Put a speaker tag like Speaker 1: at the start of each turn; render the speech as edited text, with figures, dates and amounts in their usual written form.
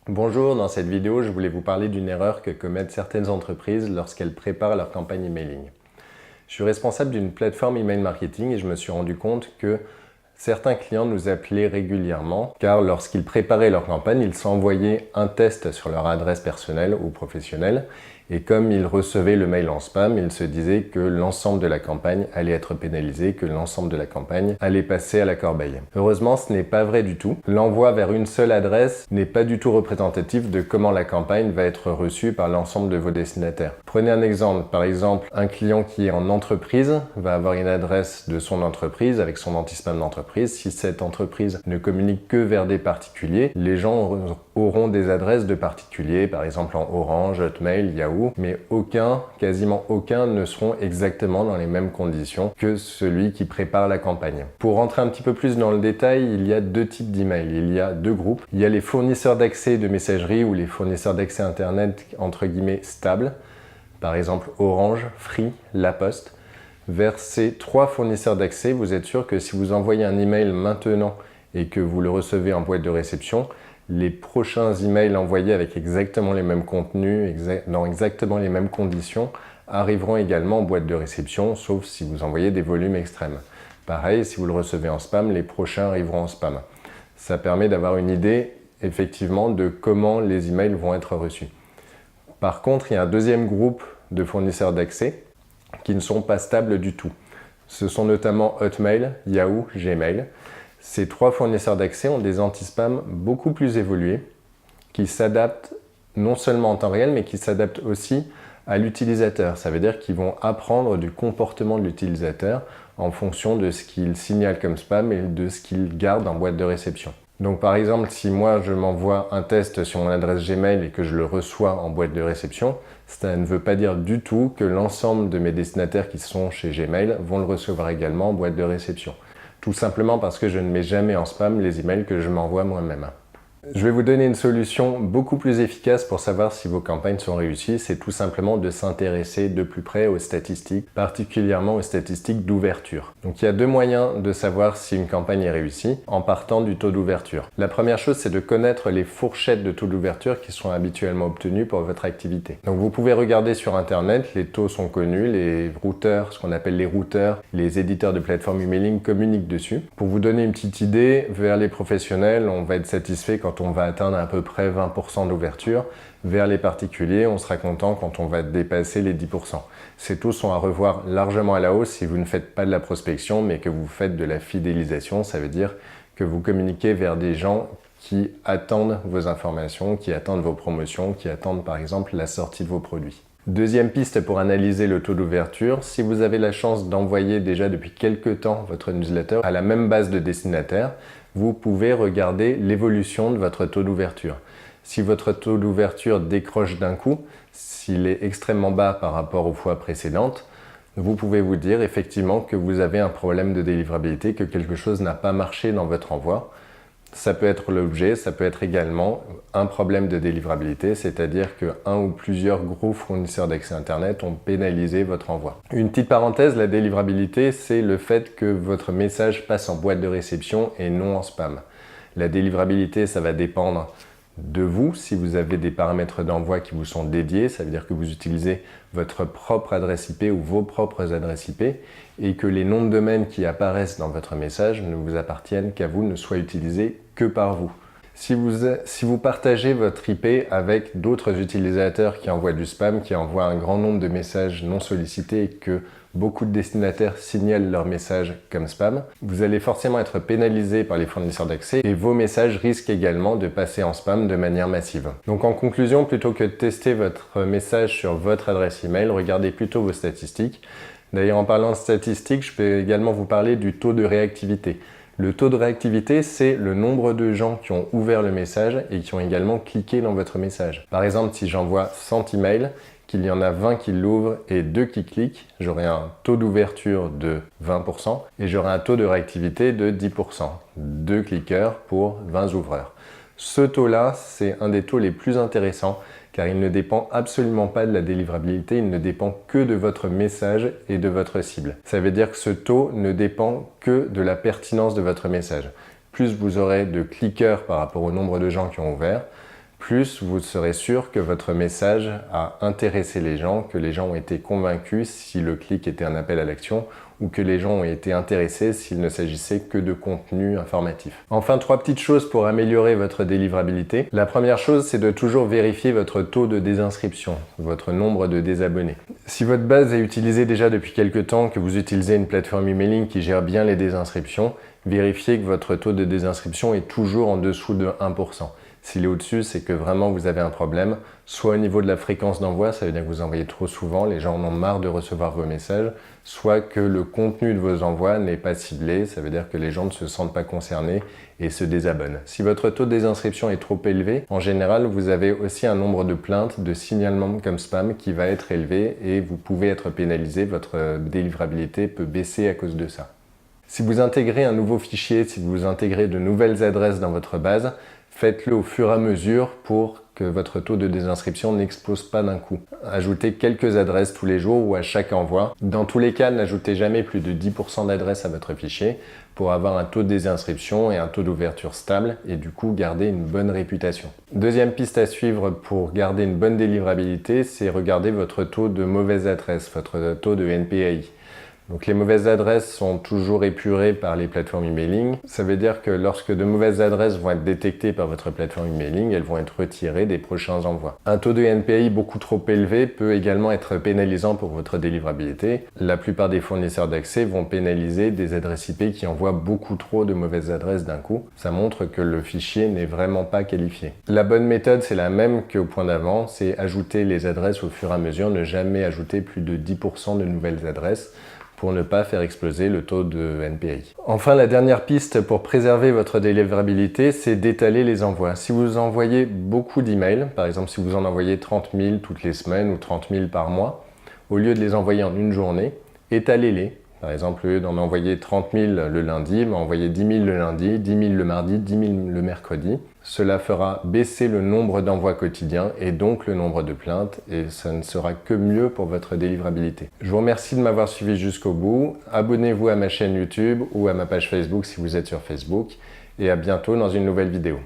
Speaker 1: Bonjour, dans cette vidéo, je voulais vous parler d'une erreur que commettent certaines entreprises lorsqu'elles préparent leur campagne emailing. Je suis responsable d'une plateforme email marketing et je me suis rendu compte que certains clients nous appelaient régulièrement car lorsqu'ils préparaient leur campagne, ils s'envoyaient un test sur leur adresse personnelle ou professionnelle et comme ils recevaient le mail en spam, ils se disaient que l'ensemble de la campagne allait être pénalisé, que l'ensemble de la campagne allait passer à la corbeille. Heureusement, ce n'est pas vrai du tout. L'envoi vers une seule adresse n'est pas du tout représentatif de comment la campagne va être reçue par l'ensemble de vos destinataires. Prenez un exemple. Par exemple, un client qui est en entreprise va avoir une adresse de son entreprise avec son anti-spam d'entreprise. Si cette entreprise ne communique que vers des particuliers, les gens auront des adresses de particuliers, par exemple en Orange, Hotmail, Yahoo, mais quasiment aucun ne seront exactement dans les mêmes conditions que celui qui prépare la campagne. Pour rentrer un petit peu plus dans le détail, il y a deux types d'emails. Il y a deux groupes. Il y a les fournisseurs d'accès de messagerie ou les fournisseurs d'accès Internet entre guillemets stables, par exemple Orange, Free, La Poste. Vers ces trois fournisseurs d'accès, vous êtes sûr que si vous envoyez un email maintenant et que vous le recevez en boîte de réception, les prochains emails envoyés avec exactement les mêmes contenus, dans exactement les mêmes conditions, arriveront également en boîte de réception, sauf si vous envoyez des volumes extrêmes. Pareil, si vous le recevez en spam, les prochains arriveront en spam. Ça permet d'avoir une idée, effectivement, de comment les emails vont être reçus. Par contre, il y a un deuxième groupe de fournisseurs d'accès qui ne sont pas stables du tout. Ce sont notamment Hotmail, Yahoo, Gmail. Ces trois fournisseurs d'accès ont des anti-spam beaucoup plus évolués qui s'adaptent non seulement en temps réel, mais qui s'adaptent aussi à l'utilisateur. Ça veut dire qu'ils vont apprendre du comportement de l'utilisateur en fonction de ce qu'il signale comme spam et de ce qu'il garde en boîte de réception. Donc par exemple, si moi je m'envoie un test sur mon adresse Gmail et que je le reçois en boîte de réception, ça ne veut pas dire du tout que l'ensemble de mes destinataires qui sont chez Gmail vont le recevoir également en boîte de réception. Tout simplement parce que je ne mets jamais en spam les emails que je m'envoie moi-même. Je vais vous donner une solution beaucoup plus efficace pour savoir si vos campagnes sont réussies. C'est tout simplement de s'intéresser de plus près aux statistiques, particulièrement aux statistiques d'ouverture. Donc il y a deux moyens de savoir si une campagne est réussie en partant du taux d'ouverture. La première chose, c'est de connaître les fourchettes de taux d'ouverture qui sont habituellement obtenues pour votre activité. Donc vous pouvez regarder sur Internet, les taux sont connus, les routeurs, ce qu'on appelle les routeurs, les éditeurs de plateformes emailing communiquent dessus. Pour vous donner une petite idée, vers les professionnels, on va être satisfait quand on va atteindre à peu près 20% d'ouverture. Vers les particuliers, on sera content quand on va dépasser les 10%. Ces taux sont à revoir largement à la hausse si vous ne faites pas de la prospection, mais que vous faites de la fidélisation. Ça veut dire que vous communiquez vers des gens qui attendent vos informations, qui attendent vos promotions, qui attendent par exemple la sortie de vos produits. Deuxième piste pour analyser le taux d'ouverture, si vous avez la chance d'envoyer déjà depuis quelques temps votre newsletter à la même base de destinataires, vous pouvez regarder l'évolution de votre taux d'ouverture. Si votre taux d'ouverture décroche d'un coup, s'il est extrêmement bas par rapport aux fois précédentes, vous pouvez vous dire effectivement que vous avez un problème de délivrabilité, que quelque chose n'a pas marché dans votre envoi. Ça peut être l'objet, ça peut être également un problème de délivrabilité, c'est-à-dire que un ou plusieurs gros fournisseurs d'accès Internet ont pénalisé votre envoi. Une petite parenthèse, la délivrabilité, c'est le fait que votre message passe en boîte de réception et non en spam. La délivrabilité, ça va dépendre de vous, si vous avez des paramètres d'envoi qui vous sont dédiés, ça veut dire que vous utilisez votre propre adresse IP ou vos propres adresses IP et que les noms de domaine qui apparaissent dans votre message ne vous appartiennent qu'à vous, ne soient utilisés que par vous. Si vous partagez votre IP avec d'autres utilisateurs qui envoient du spam, qui envoient un grand nombre de messages non sollicités et que beaucoup de destinataires signalent leurs messages comme spam, vous allez forcément être pénalisé par les fournisseurs d'accès et vos messages risquent également de passer en spam de manière massive. Donc en conclusion, plutôt que de tester votre message sur votre adresse email, regardez plutôt vos statistiques. D'ailleurs, en parlant de statistiques, je peux également vous parler du taux de réactivité. Le taux de réactivité, c'est le nombre de gens qui ont ouvert le message et qui ont également cliqué dans votre message. Par exemple, si j'envoie 100 emails, qu'il y en a 20 qui l'ouvrent et 2 qui cliquent, j'aurai un taux d'ouverture de 20% et j'aurai un taux de réactivité de 10%. 2 cliqueurs pour 20 ouvreurs. Ce taux-là, c'est un des taux les plus intéressants car il ne dépend absolument pas de la délivrabilité, il ne dépend que de votre message et de votre cible. Ça veut dire que ce taux ne dépend que de la pertinence de votre message. Plus vous aurez de cliqueurs par rapport au nombre de gens qui ont ouvert, plus vous serez sûr que votre message a intéressé les gens, que les gens ont été convaincus si le clic était un appel à l'action, ou que les gens ont été intéressés s'il ne s'agissait que de contenu informatif. Enfin, 3 petites choses pour améliorer votre délivrabilité. La première chose, c'est de toujours vérifier votre taux de désinscription, votre nombre de désabonnés. Si votre base est utilisée déjà depuis quelques temps, que vous utilisez une plateforme emailing qui gère bien les désinscriptions, vérifiez que votre taux de désinscription est toujours en dessous de 1%. S'il est au-dessus, c'est que vraiment vous avez un problème, soit au niveau de la fréquence d'envoi, ça veut dire que vous envoyez trop souvent, les gens en ont marre de recevoir vos messages, soit que le contenu de vos envois n'est pas ciblé, ça veut dire que les gens ne se sentent pas concernés et se désabonnent. Si votre taux de désinscription est trop élevé, en général, vous avez aussi un nombre de plaintes, de signalements comme spam qui va être élevé et vous pouvez être pénalisé, votre délivrabilité peut baisser à cause de ça. Si vous intégrez un nouveau fichier, si vous intégrez de nouvelles adresses dans votre base, faites-le au fur et à mesure pour que votre taux de désinscription n'explose pas d'un coup. Ajoutez quelques adresses tous les jours ou à chaque envoi. Dans tous les cas, n'ajoutez jamais plus de 10% d'adresses à votre fichier pour avoir un taux de désinscription et un taux d'ouverture stable et du coup garder une bonne réputation. Deuxième piste à suivre pour garder une bonne délivrabilité, c'est regarder votre taux de mauvaise adresse, votre taux de NPAI. Donc les mauvaises adresses sont toujours épurées par les plateformes emailing. Ça veut dire que lorsque de mauvaises adresses vont être détectées par votre plateforme emailing, elles vont être retirées des prochains envois. Un taux de NPI beaucoup trop élevé peut également être pénalisant pour votre délivrabilité. La plupart des fournisseurs d'accès vont pénaliser des adresses IP qui envoient beaucoup trop de mauvaises adresses d'un coup. Ça montre que le fichier n'est vraiment pas qualifié. La bonne méthode, c'est la même qu'au point d'avant, c'est ajouter les adresses au fur et à mesure, ne jamais ajouter plus de 10% de nouvelles adresses pour ne pas faire exploser le taux de NPI. Enfin, la dernière piste pour préserver votre délivrabilité, c'est d'étaler les envois. Si vous envoyez beaucoup d'emails, par exemple si vous en envoyez 30 000 toutes les semaines ou 30 000 par mois, au lieu de les envoyer en une journée, étalez-les. Par exemple, au lieu d'en envoyer 30 000 le lundi, envoyez 10 000 le lundi, 10 000 le mardi, 10 000 le mercredi. Cela fera baisser le nombre d'envois quotidiens et donc le nombre de plaintes et ça ne sera que mieux pour votre délivrabilité. Je vous remercie de m'avoir suivi jusqu'au bout. Abonnez-vous à ma chaîne YouTube ou à ma page Facebook si vous êtes sur Facebook et à bientôt dans une nouvelle vidéo.